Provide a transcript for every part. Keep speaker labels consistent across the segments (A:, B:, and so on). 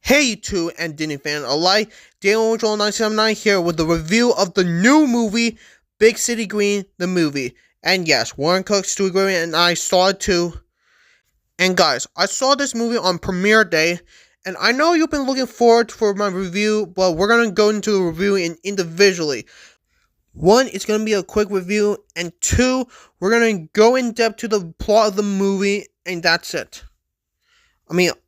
A: Hey YouTube and Disney fans alike, Daniel Joel 979 here with the review of the new movie, Big City Green, the movie. And yes, Warren Cook, Stewie Griffin, and I saw it too. And guys, I saw this movie on premiere day, and I know you've been looking forward for my review, but we're going to go into the review individually. One, it's going to be a quick review, and two, we're going to go in depth to the plot of the movie, and that's it.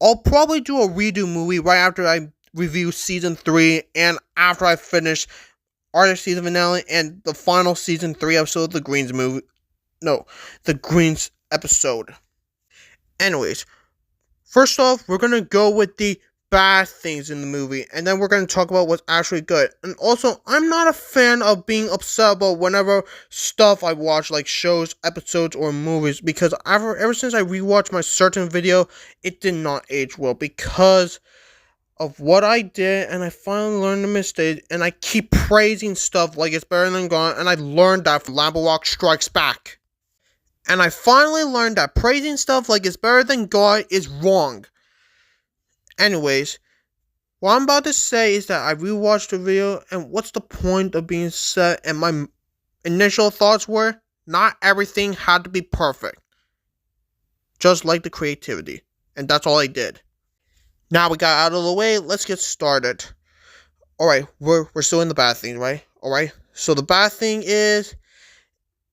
A: I'll probably do a redo movie right after I review season 3 and after I finish our season finale and the final season 3 episode of the Greens movie. No, the Greens episode. Anyways, first off, we're going to go with the bad things in the movie, and then we're going to talk about what's actually good. And also, I'm not a fan of being upset about whenever stuff I watch, like shows, episodes, or movies, because ever since I rewatched my certain video, it did not age well because of what I did, and I finally learned the mistake, and I keep praising stuff like it's better than gone, and I learned that from Lambo Walk Strikes Back. And I finally learned that praising stuff like it's better than God is wrong. Anyways, what I'm about to say is that I rewatched the video, and what's the point of being said, and my initial thoughts were, not everything had to be perfect. Just like the creativity. And that's all I did. Now we got out of the way, let's get started. Alright, we're still in the bad thing, right? Alright, so the bad thing is,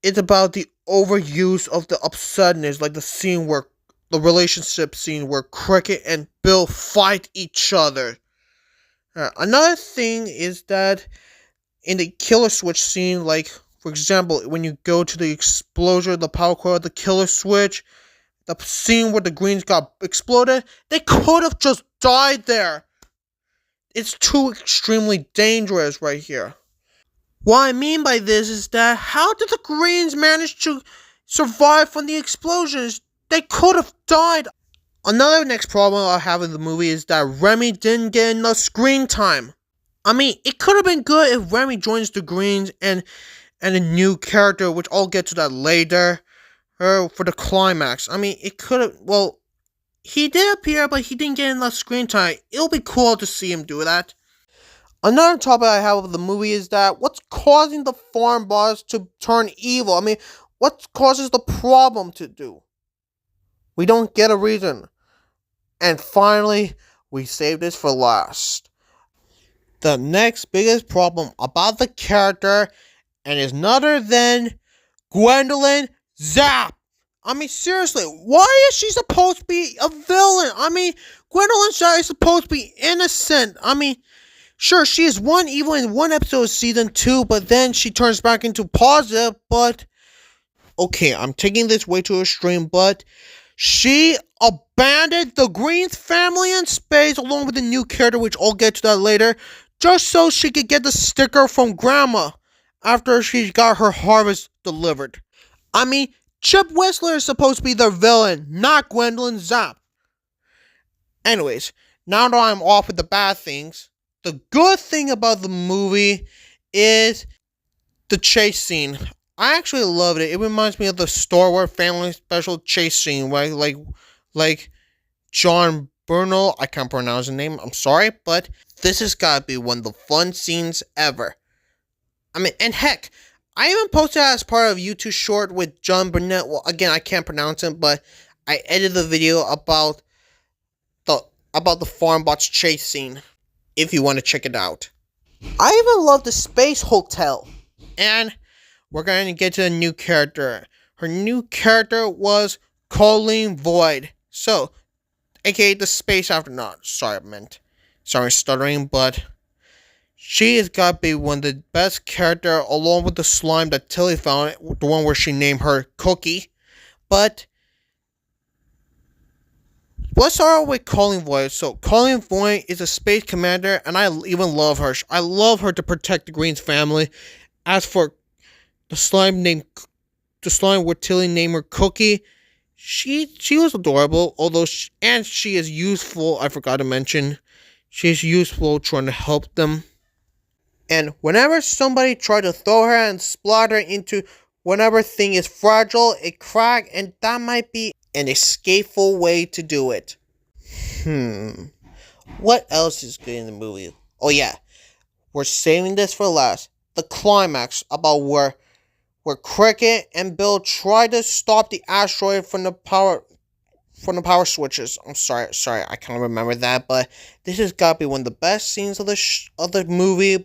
A: it's about the overuse of the upsetness, like the relationship scene where Cricket and Bill fight each other. Another thing is that in the killer switch scene, like, for example, when you go to the explosion of the power core of the killer switch, the scene where the Greens got exploded, they could have just died there. It's too extremely dangerous right here. What I mean by this is that how did the Greens manage to survive from the explosions? They could have died. Another next problem I have in the movie is that Remy didn't get enough screen time. It could have been good if Remy joins the Greens and a new character, which I'll get to that later, for the climax. It could have, well, he did appear, but he didn't get enough screen time. It'll be cool to see him do that. Another topic I have of the movie is that what's causing the farm boss to turn evil? What causes the problem to do? We don't get a reason. And finally, we save this for last. The next biggest problem about the character, and is none other than Gwendolyn Zapp. Seriously, why is she supposed to be a villain? Gwendolyn Zapp is supposed to be innocent. Sure, she is one evil in one episode of season 2, but then she turns back into positive, but... Okay, I'm taking this way too extreme, but... She abandoned the Greens family in space along with a new character, which I'll get to that later, just so she could get the sticker from Grandma after she got her harvest delivered. Chip Whistler is supposed to be the villain, not Gwendolyn Zapp. Anyways, now that I'm off with the bad things, the good thing about the movie is the chase scene. I actually loved it. It reminds me of the Star Wars Family Special chase scene, right? Like John Bernal. I can't pronounce the name. I'm sorry, but this has got to be one of the fun scenes ever. And heck, I even posted that as part of YouTube short with John Burnett. Well, again, I can't pronounce him, but I edited the video about the farm bots chase scene. If you want to check it out. I even love the Space Hotel. And we're going to get to a new character. Her new character was Colleen Void. So, aka the Space Astronaut. Sorry, stuttering, but she has got to be one of the best characters, along with the slime that Tilly found, the one where she named her Cookie. But let's start with Colleen Void. So, Colleen Void is a space commander, and I even love her. I love her to protect the Greens family. As for the slime where Tilly named her Cookie, she was adorable, although she is useful. I forgot to mention, she's useful trying to help them. And whenever somebody tried to throw her and splatter into whenever thing is fragile, it crack, and that might be an escapeful way to do it. What else is good in the movie? Oh yeah, we're saving this for last. The climax about where Cricket and Bill try to stop the asteroid from the power switches. I'm sorry, I can't remember that, but this has got to be one of the best scenes of the movie.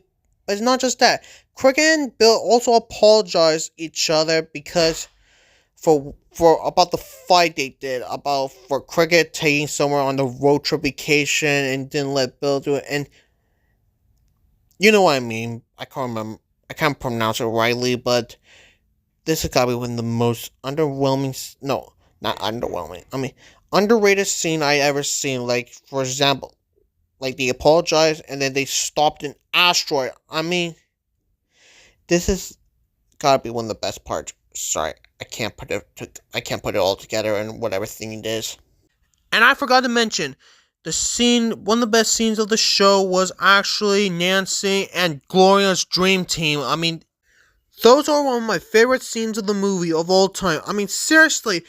A: But it's not just that. Cricket and Bill also apologize each other because for about the fight they did about for Cricket taking somewhere on the road trip vacation and didn't let Bill do it, and you know what I mean. I can't pronounce it rightly, but this has got to be one of the most underwhelming. No, not underwhelming. I mean, underrated scene I ever seen. Like for example, like they apologized and then they stopped an asteroid. I mean, this has got to be one of the best parts. Sorry, I can't put it all together in whatever thing it is. And I forgot to mention, one of the best scenes of the show was actually Nancy and Gloria's dream team. I mean, those are one of my favorite scenes of the movie of all time. I mean, seriously,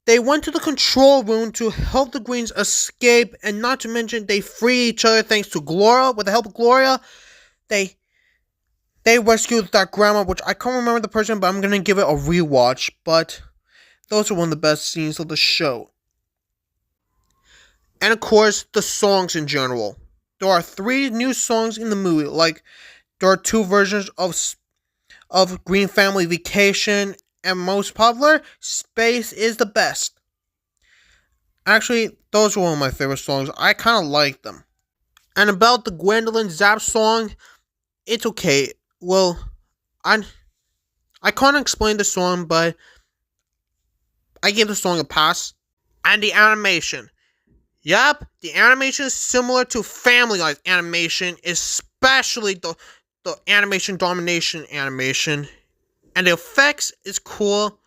A: they went to the control room to help the Greens escape, and not to mention they free each other thanks to Gloria. With the help of Gloria, they rescued that grandma, which I can't remember the person, but I'm gonna give it a rewatch. But those are one of the best scenes of the show. And of course, the songs in general. There are 3 new songs in the movie. Like there are 2 versions of Green Family Vacation, and most popular, Space is the Best. Actually, those were one of my favorite songs. I kind of like them. And about the Gwendolyn Zapp song, it's okay. Well, I can't explain the song, but I give the song a pass. And the animation. Yup, the animation is similar to Family Guy's animation, especially the animation domination animation. And the effects is cool.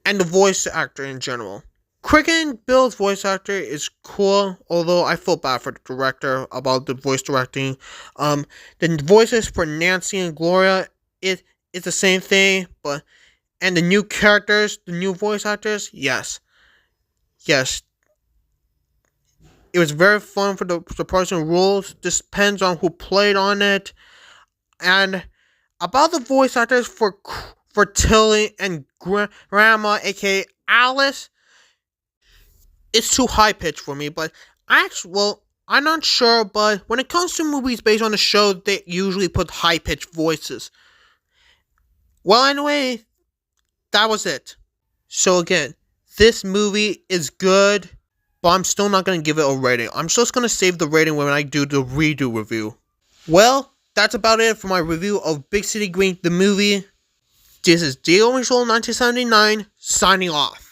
A: And the voice actor in general. Cricket and Bill's voice actor is cool, although I feel bad for the director about the voice directing. The voices for Nancy and Gloria, it's the same thing, and the new characters, the new voice actors, yes, it was very fun for the person who rules. This depends on who played on it, and about the voice actors for Tilly and Grandma, aka Alice. It's too high pitched for me, but I'm not sure, but when it comes to movies based on the show, they usually put high pitched voices. Well, anyway, that was it. So again, this movie is good, but I'm still not going to give it a rating. I'm just going to save the rating when I do the redo review. Well, that's about it for my review of Big City Green, the movie. This is Dio Visual 1979, signing off.